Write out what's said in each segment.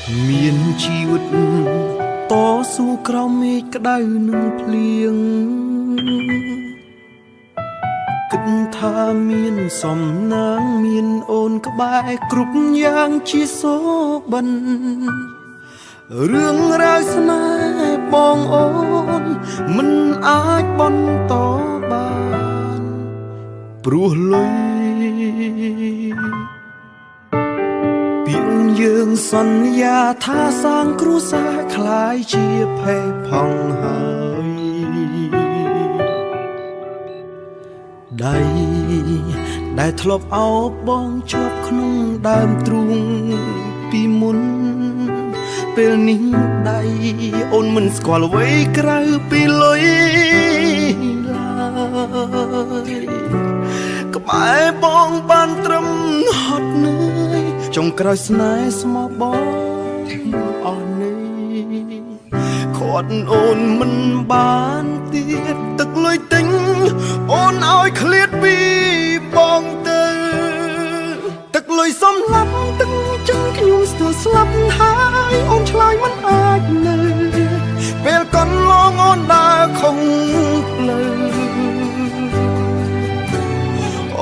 មានជីវិតតស៊ូក្រោមមេឃក្តៅនឹងភ្លៀងគិតថាមានសំណាងមានអូនក្បែរគ្រប់យ៉ាងជាសូបិនរឿងរ៉ាវស្នេហ៍បងអូនមិនអាចបន្តបានព្រោះលុយពីយើងសន្យាថាសាងគ្រួសារคล้ายជាភេទផងហើយដៃដែលធ្លាប់អោបបងជាប់ក្នុងដើមទ្រូងពីមុនពេលនេះដៃអូនមិនស្គាល់អ្វីក្រៅពីលុយឡើយក្បែរបងបានត្រឹមហត់នឿយចុងក្រោយស្នេហ៍ស្មោះបងអស់នេះខាត់អូនមិនបានទៀតទឹកលុយទិញអូនឲ្យឃ្លាតពីបងទៅទឹកលុយសំឡាប់ទឹកចឹងខ្ញុំស្ទើរស្លាប់ហើយអូនឆ្លើយមិនអាចនៅពេលកន្លងអូនដើរខំផ្លូវ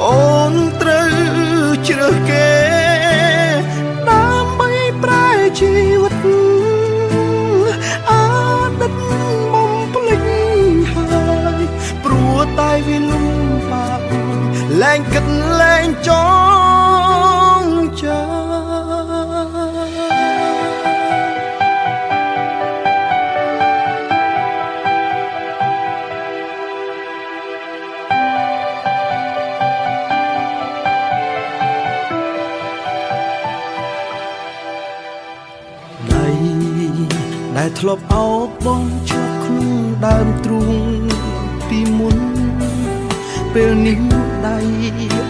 អូនត្រូវជ្រើសគេដើម្បីប្រែជីវិតអតីតបំភ្លេចហើយព្រោះតែវាលំបាកលែងគិតលែងចង់ចាំដែលធ្លាប់អោបបងជាប់ក្នុងដើមទ្រូងពីមុនពេលនេះដៃ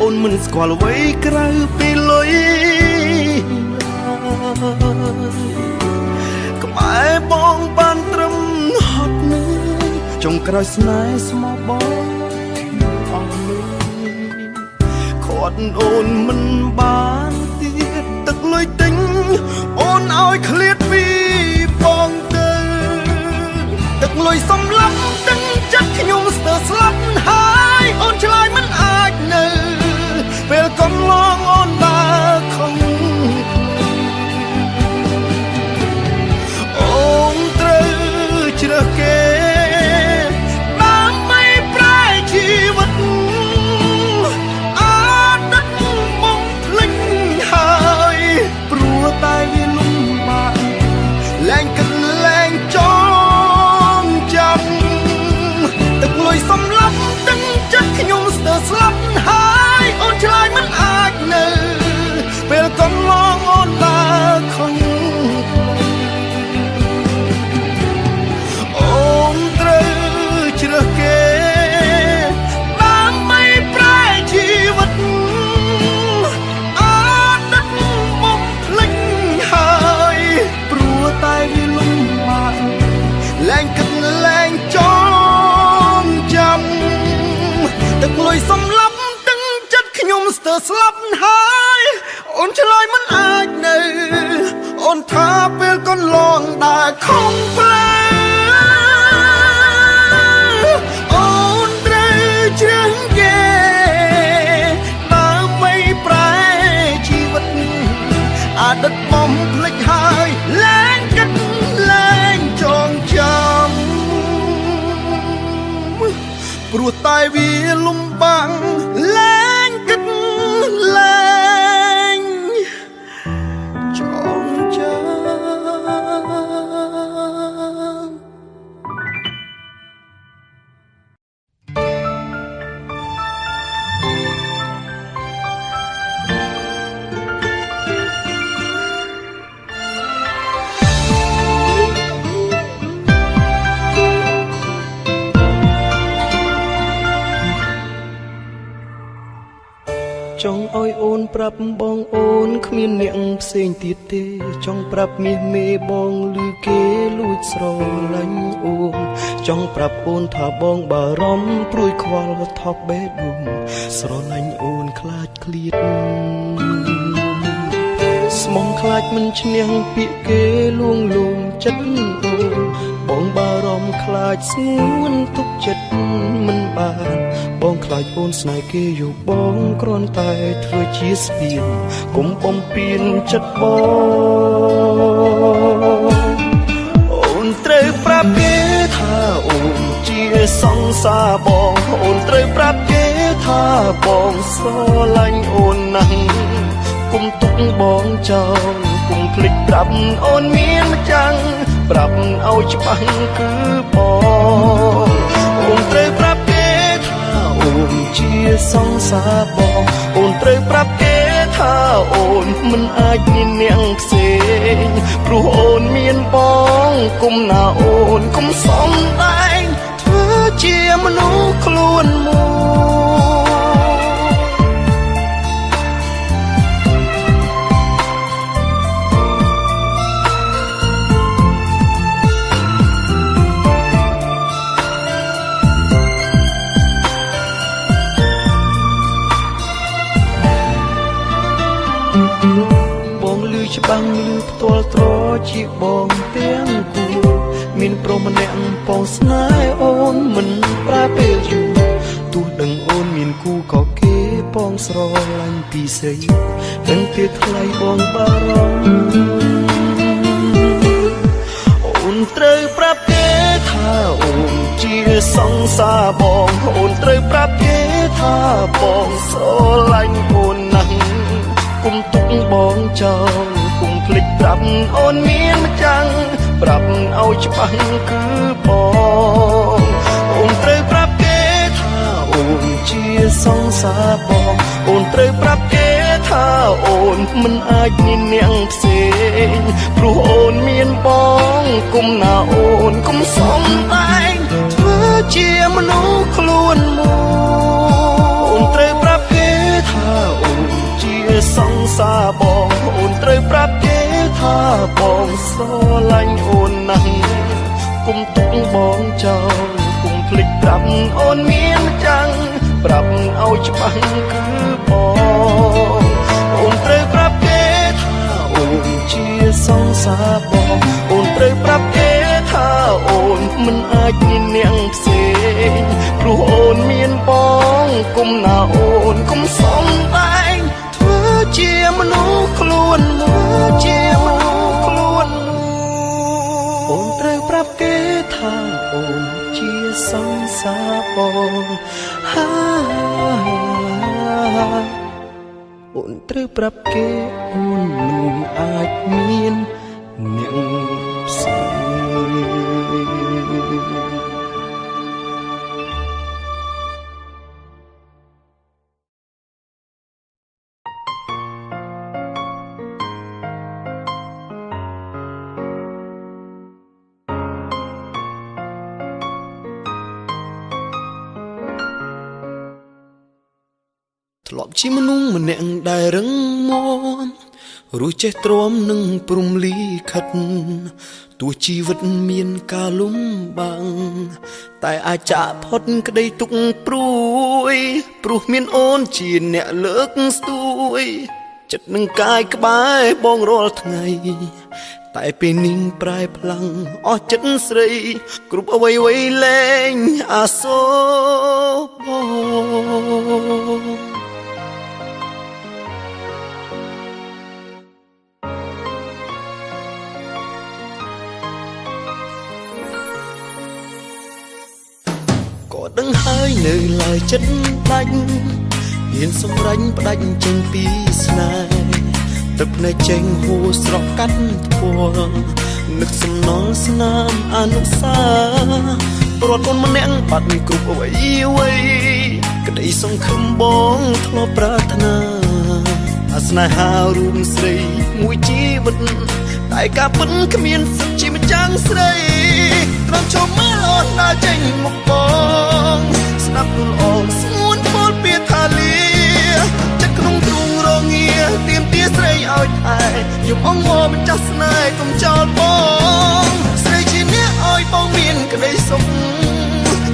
អូនមិនស្គាល់អ្វីក្រៅពីលុយក្បែរបងបានត្រឹមហត់នឿយចុងក្រោយស្នេហ៍ស្មោះបងអស់លុយខាត់អូនមិនបានទៀតទឹកលុយទិញអូនឲ្យឃ្លាតពីបងទៅទឹកលុយសំឡាប់ទឹកចិត្តខ្ញុំស្ទើរស្លាប់ហើយអូនឆ្លើយមិនអាចនៅពេលកន្លងអូនដើរខំអូនត្រូវជ្រើសគេដើម្បីប្រែជីវិតអតីតបំភ្លេចហើយព្រោះតែវាលំបាកលែងគិតលែងចង់ចាំទឹកលុយសំឡាប់ទឹកចិត្តខ្ញុំស្ទើរស្លាប់ហើយអូនឆ្លើយមិនអាចនៅពេលកន្លងអូនដើរខំអូនត្រូវជ្រើសគេដើម្បីប្រែជីវិតអតីតបំភ្លេចហើយព្រោះតែវាលំបាកលែងគិតលែងចង់ចាំទឹកលុយសំឡាប់ទឹកចិត្តខ្ញុំស្ទើរស្លាប់ហើយអូនឆ្លើយមិនអាចនៅអូនថាពេលកន្លងដើរខំផ្លែអូនត្រូវជ្រើសគេដើម្បីប្រែជីវិតអតីតបំភ្លេចហើយលែងគិតលែងចងចាំព្រោះតែវាលំបាកលែងគិតលែងចងចាំចង់ឲ្យអូនប្រាប់បងអូនគ្មានអ្នកផ្សេងទៀតទេចង់ប្រាប់មាសមេបងឮគេលួចស្រឡាញ់អូនចង់ប្រាប់អូនថាបងបារម្ភព្រួយខ្វល់ថប់បេះដូងស្រឡាញ់អូនខ្លាចឃ្លាតស្មងខ្ ខ្លាចមិនឈ្នះពាក្យគេលួងលោមចិត្តអូនបងបារម្ភខ្លាចស្ងួនទុកចិត្តមិនបានបងខ្លាចអូនស្នេហ៍គេយកបងគ្រាន់តែធ្វើជាស្ពានកុំបំពេញចិត្តបងអូនត្រូវប្រាប់គេថាអូនជាសង្សារបងអូនត្រូវប្រាប់គេថាបងស្រឡាញ់អូនណាស់គុំទុកបងចោលគុំភ្លេចប្រាប់អូនមានម្ចាំងប្រាប់ឲ្យច្បាស់គឺបងអូនត្រូវប្រាប់គេថាអូនជាសង្សារបងអូនត្រូវប្រាប់គេថាអូនមិនអាចមានអ្នកផ្សេងព្រោះអូនមានបងគុំណាអូនគុំសំដែងធ្វើជាមនុស្សខ្លួនមួយបងលឺច្បាំងលឺផ្ទាល់ត្រជាបងទាំងគូមានប្រុសម្នាក់បងស្នេហ៍អូនមិនប្រើពេលយូរទោះដឹងអូនមានគូក៏គេបងស្រឡាញ់ពីស្រីដឹងទៀតថ្លៃបងបារម្ភអូនត្រូវប្រាប់គេថាអូនជាសង្សារបងអូនត្រូវប្រាប់គេថាបងស្រឡាញ់អូនណាស់គុំទុកបងចោលគុំភ្លេចប្រាប់អូនមានម្ចាំងប្រាប់ឲ្យច្បាស់គឺបងអូនត្រូវប្រាប់គេថាអូនជាសង្សារបងអូនត្រូវប្រាប់គេថាអូនមិនអាចមានអ្នកផ្សេងព្រោះអូនមានបងគុំណាអូនគុំសំដែងធ្វើជាមនុស្សខ្លួនមួយអូនត្រូវប្រាប់គេថាអូនជាសង្សារបងអូនត្រូវប្រាប់គេថាបងស្រឡាញ់អូនណាស់គុំទុកបងចោលគុំភ្លេចប្រាប់អូនមានម្ចាំងប្រាប់ឲ្យច្បាស់គឺបងអូនត្រូវប្រាប់គេថាអូនជាសង្សារបងអូនត្រូវប្រាប់គេថាអូនមិនអាចមានអ្នកផ្សេងព្រោះអូនមានបងគុំណាអូនគុំសំដែងធ្វើជាមនុស្សខ្លួនមួយជាមនុស្សខ្លួនអូនត្រូវប្រាប់គេថាអូនជាសង្សារបងអូនត្រូវប្រាប់គេអូនមិនអាចមានអ្នកផ្សេងធ្លាប់ជាមនុស្សម្នាក់ដែលរឹងមាំរស់ចេះទ្រាំនឹងព្រំលីខិតទោះជីវិតមានការលំបាំងតែអាចចាកផុតក្តីទុក្ខព្រួយព្រោះមានអូនជាអ្នកលើកស្ទួយចិត្តនឹងកាយក្បែរបងរាល់ថ្ងៃតែពេលនេះប្រែផ្លាំងអស់ចិត្តស្រីគ្រប់អ្វីៗលែងអាសូរបងក៏ដឹងហើយនៅឡើយចិត្តដាច់ហ៊ានសម្រេចផ្ដាច់ចេញពីស្នេហ៍ទឹកភ្នែកចេញហូរស្រក់កាត់ធ្ងន់នឹកសំណល់ស្នាមអនុស្សាវរីយ៍ព្រោះកូនម្នាក់បាត់គ្រប់អ្វីក្តីសង្ឃឹមបងធ្លាប់ប្រាថ្នាអាស្នេហារួមស្រីមួយជីវិតតែការពិតគ្មានសិទ្ធជាម្ចាំងស្រីត្រង់ចូលមើលអូនដើរចេញមកបងស្ដាប់ខ្លួនអូនស្ងួនពោលពាក្យថាលាចិត្តក្នុងទ្រូងរងាទៀមទាស្រីឲ្យថែយកអងមកម្ចាស់ស្នេហ៍កុំចោលបងស្រីជាអ្នកឲ្យបងមានក្តីសុខ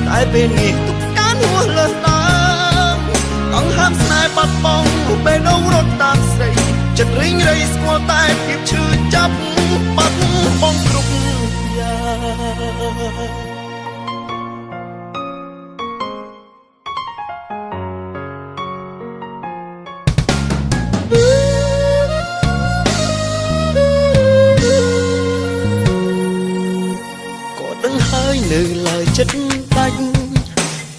តែពេលនេះទុកការហួសលើសដើមអង្ហើមស្នេហ៍បាត់បង់ពេលនៅរត់តាមស្រីច ចិត្តរីងរៃស្គាល់តែភាពឈឺចាប់បាត់បង់គ្រប់យ៉ាងហើយនៅឡើយចិត្តដាច់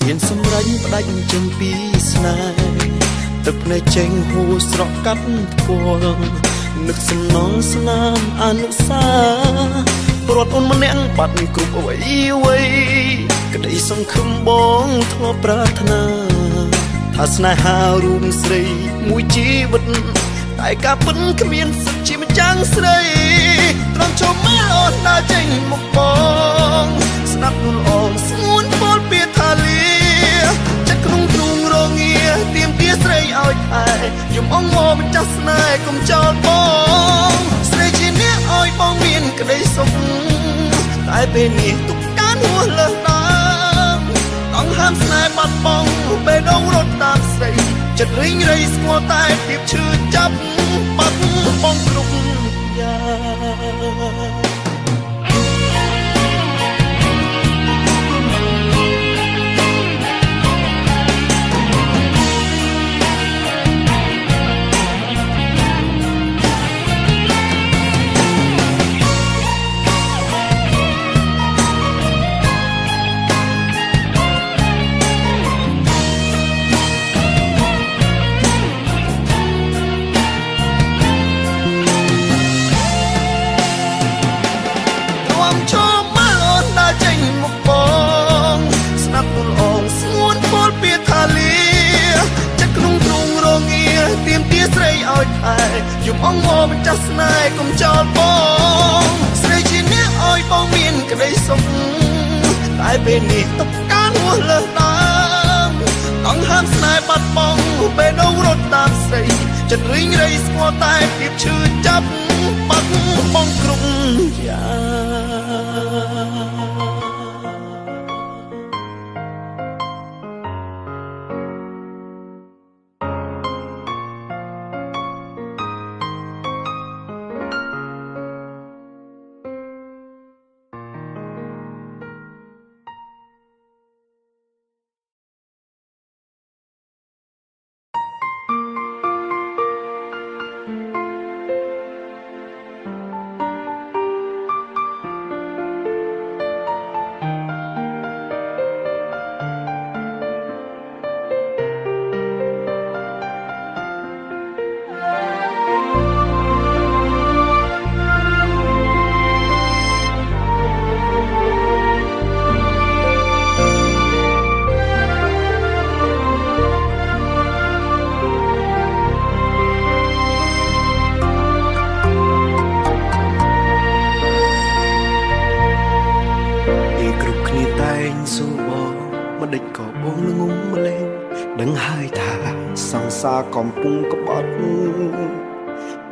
មានសម្រេចផ្ដាច់ចេញពីស្នេហ៍ទឹកភ្នែកចេញហួស្រក់កាត់ផ្គាល់នឹកសំណងស្នាមអនុសាព្រោះអូនម្នាក់បាត់គ្រប់អ្វីក្តីសង្ឃឹមបងធ្លាប់ប្រាថ្នាថាស្នេហារួមស្រីមួយជីវិតតែការពិតគ្មានសិទ្ធជាម្ចាំងស្រីត្រង់ចូលមើលអូនដើរចេញមកបងស្ដាប់នួនអងស្ងួនពោលពីថាលាចិត្តក្នុងទ្រូងរងាទៀមទាស្រីឲ្យថែយំអងមកម្ចាស់ស្នេហ៍កុំចោលបងស្រីជាអ្នកឲ្យបងមានក្តីសុខតែពេលនេះទុកការហួសលើសដើមអង្ហើមស្នេហ៍បាត់បង់ពេលដងរត់តាមស្រីចិត្តរីងរៃស្គាល់តែភាពឈឺចាប់បាត់បង់គ្រប់យ៉ាងយំអងមកម្ចាស់ស្នេហ៍កុំចោលបងស្រីជាអ្នកឲ្យបងមានក្តីសុខតែពេលនេះទុកការហួសលើសដើមអង្ហើមស្នេហ៍បាត់បង់ពេលដងរត់តាមស្រីចិត្តរីងរៃស្គាល់តែភាពឈឺចាប់បាត់បង់គ្រប់យ៉ាងមិនដេចក៏បងល្ងងម្លេះដឹងហើយថាសង្សារកំពុងក្បត់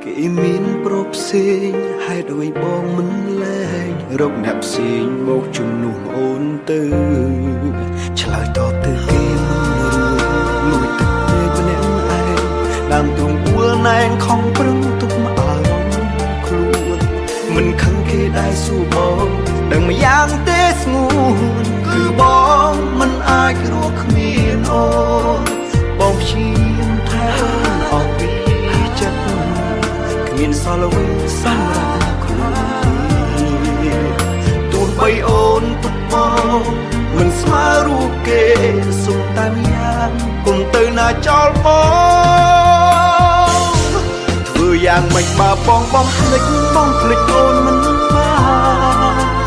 គេមានប្រពផ្សេងហេតុអ្វីបងមិនលែងរកអ្នកផ្សេងមកជំនួសអូនទៅឆ្លើយតបទៅគេមិនរួចលួចទឹកពេកម្នាក់ឯងដើមទ្រង់ពួលណែនខំប្រឹងទុកមកអារម្មណ៍ខ្លួនមិនខឹងគេដែរសួរបងដឹងម្យ៉ាងទេស្ងួនគឺបងមិនអាចរស់គ្មានអូនបងព្យាយាមថែអស់ពីចិត្តគ្មានសល់អ្វីសម្រាប់ខ្លួនទោះបីអូនទុកបងមិនស្មើរូបគេសុំតែម្យ៉ាងគុំទៅណាចោលបងធ្វើយ៉ាងម៉េចបើបងភ្លេចអូនមិនបាន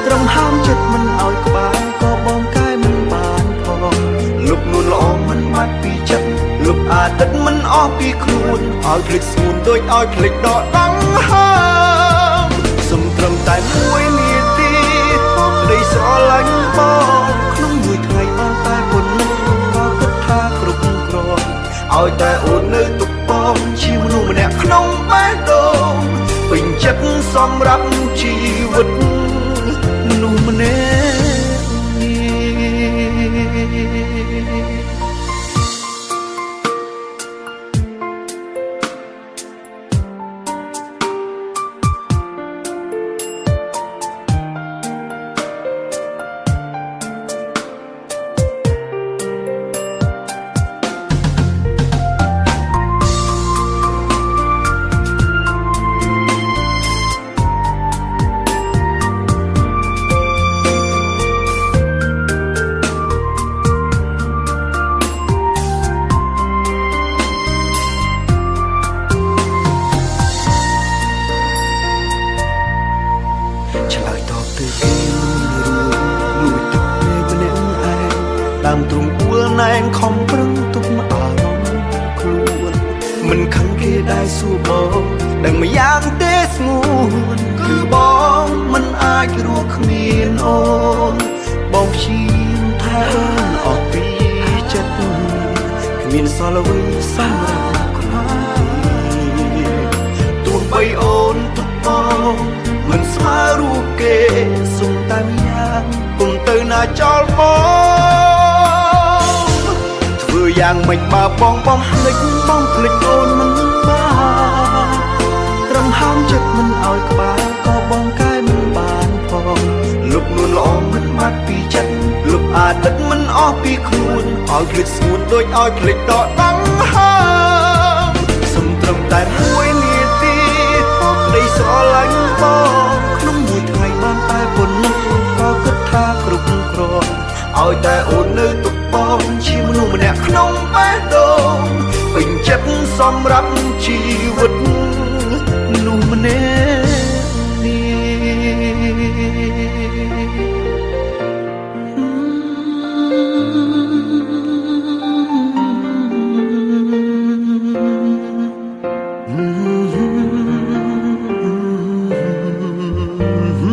ត្រឹមហាមចិត្តមិនឲ្យក្បែរក៏បងកែមិនបានផងលុបនួនល្អមិនបាត់ពីចិត្តលុបអាទិត្យមិនអស់ពីខ្លួនឲ្យភ្លេចស្ងួនដូចឲ្យភ្លេចដកដង្ហើមសំត្រឹមតែមួយនាទីក្តីស្រឡាញ់បងក្នុងមួយថ្ងៃបានតែប៉ុណ្ណឹងក៏គិតថាគ្រប់គ្រាន់ឲ្យតែអូននៅទុកបងជាមនុស្សម្នាក់ក្នុងបេះដូងពេញចិត្តសម្រាប់ជីវិតមនុស្សម្នាក់នេះ ដឹងម្យ៉ាងទេស្ងួនគឺបងមិនអាចរស់គ្មានអូនបងព្យាយាមថែអូនអស់ពីចិត្តគ្មានសល់អ្វីសម្រាប់ខ្លួនទោះបីអូនទុកបងមិនស្មើរូបគេសុំតែម្យ៉ាងគុំទៅណាចោលបងធ្វើយ៉ាងម៉េចបើបងភ្លេចអូនមិនបានត្រឹមហាមចិត្តមិនឲ្យក្បាលក៏បងកែមិនបានផងលុបនួនល្អមិនបាត់ពីចិត្តលុបអាទិត្យមិនអស់ពីខ្លួនឲ្យភ្លេចស្ងួនដូចឲ្យភ្លេចដកដង្ហើមសុំត្រឹមតែមួយនាទីក្តីស្រឡាញ់បងក្នុងមួយថ្ងៃបានតែប៉ុណ្ណឹងក៏គិតថាគ្រប់គ្រាន់ឲ្យតែអូននៅទុកបងជាមនុស្សម្នាក់ក្នុងបេះដូងពេញចិត្តសម្រាប់ជីវិតមនុស្សម្នាក់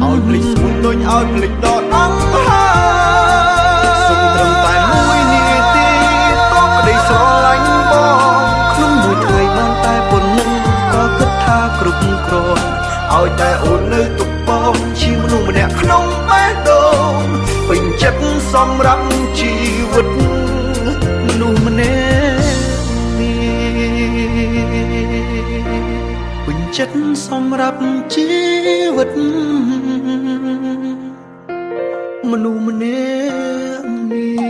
ឲ្យភ្លេចស្មួនដូចឲ្យភ្លេចដកដង្ហើមសុំត្រឹមតែមួយនាទីក៏ក្តីស្រឡាញ់បងក្នុងមួយថ្ងៃបានតែប៉ុណ្ណឹងក៏គិតថាគ្រប់គ្រាន់ឲ្យតែអូននៅទុកបងជាមនុស្សម្នាក់ក្នុងបេះដូងពេញចិត្តសម្រាប់ជីវិតមនុស្សម្នាក់ពេញចិត្តសម្រាប់ជីវិតមនុស្សម្នាក់នេះ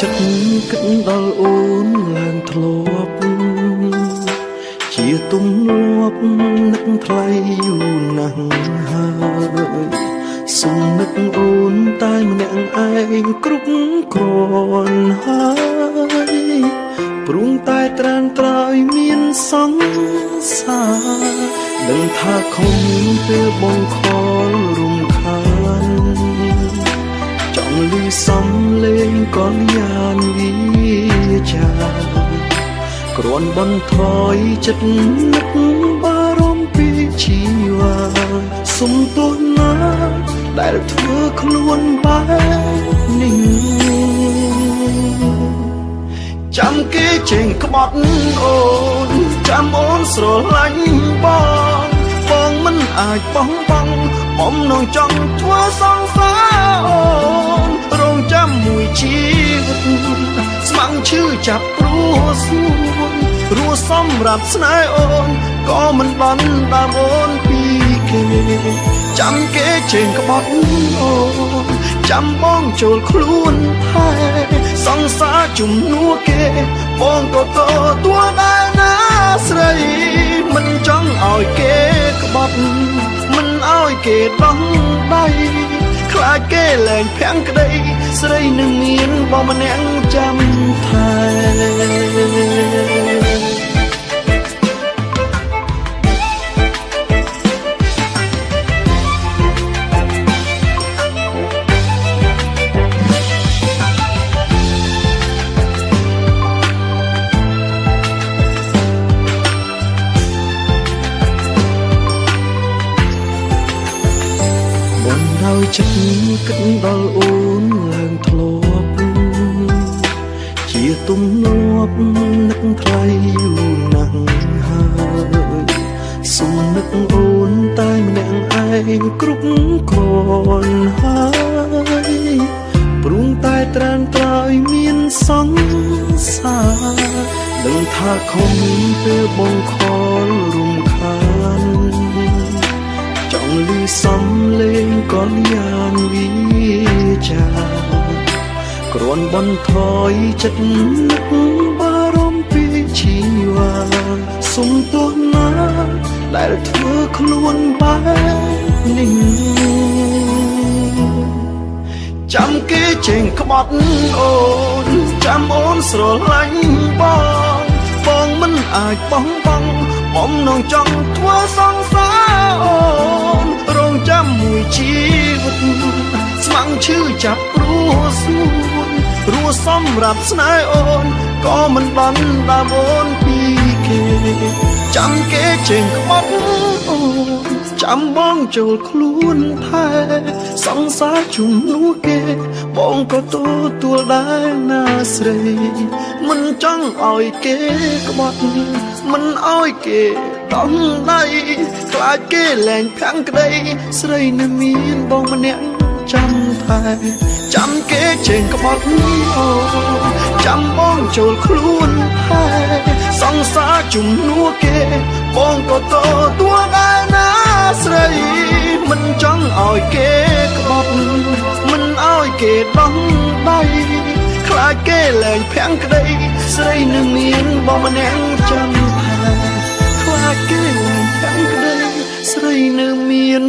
ចិត្តគិតដល់អូនឡើងធ្លាប់ជាទំលាប់នឹកថ្លៃយូរណាស់ហើយសុំនឹកអូនតែម្នាក់ឯងគ្រប់គ្រាន់ហើយព្រួងតែត្រានត្រោយមានសង្សារដឹងថាខំពេលបងខលរំខានចង់លឺសំលេងក៏យ៉ាងវាចាគ្រាន់បន្ថយចិត្តនឹកបារម្ភពីជីវ៉ាសុំទោះណាដែលធ្វើខ្លួនបែបនេះចាំគេចេញក្បត់អូនចាំអូនស្រឡាញ់បងមិនអាចបោះបង់បំណងចង់ធ្វើសង្សារអូនរងចាំមួយជីវិតស្ម័គ្រឈឺចាប់ព្រោះស្នួនរស់សម្រាប់ស្នេហ៍អូនក៏មិនបានដើមអូនពីគេចាំគេចេញក្បត់អូនចាំបងចូលខ្លួនថែសង្សារជំនួសគេបងក៏ទទួលដែរណាស្រីមិនចង់ឲ្យគេក្បត់មិនឲ្យគេដោះដៃខ្លាចគេលែងភាំងក្តីស្រីនឹងមានបងម្នាក់ចាំថែ ចិត្តគិតដល់អូនឡើងធ្លាប់ជាទំនាប់នឹកថ្លៃយូរណាស់ហើយសុំនឹកអូនតែម្នាក់ឯងគ្រប់គ្រាន់ហើយព្រមតែត្រានត្រើយមានសង្សារដឹងថាខំពេលបងខលរំខានចង់លឺសំលេងកលយ៉ាងវិចាគ្រាន់បន្ថយចិត្តនឹកបារម្ភពីជីវ៉ាសុំទោះណាដែលធ្វើខ្លួនបែបនេះចាំគេចេញក្បត់អូនចាំអូនស្រឡាញ់បងមិនអាចបោះបង់បំណងចង់ធ្វើសង្សារអូនរងចាំមួយជីវិតស្ម័គ្រឈឺចាប់ព្រោះស្នួនរស់សម្រាប់ស្នេហ៍អូនក៏មិនបានតាមអូនពីគេចាំគេចេញក្បត់អូនចាំបងចូលខ្លួនថែសង្សារជំនួសគេបងក៏ទទួលដែរណាស្រីមិនចង់ឲ្យគេក្បត់មិនឲ្យគេដំដៃខ្លាចគេលែងខាំងក្តីស្រីនៅមានបងម្នាក់ចាំថែចាំគេចេញក្បត់អូចាំបងចូលខ្លួនថែសង្សារជំនួសគេបងក៏ទទួលដែរណាស្រីមិនចង់ឲ្យគេក្បត់មិនឲ្យគេដំដៃខ្លាចគេលែងភាំងក្តីស្រីនឹងមានបងម្នាក់ចាំថែខ្លាចគេលែងភាំងក្តីស្រីនឹងមាន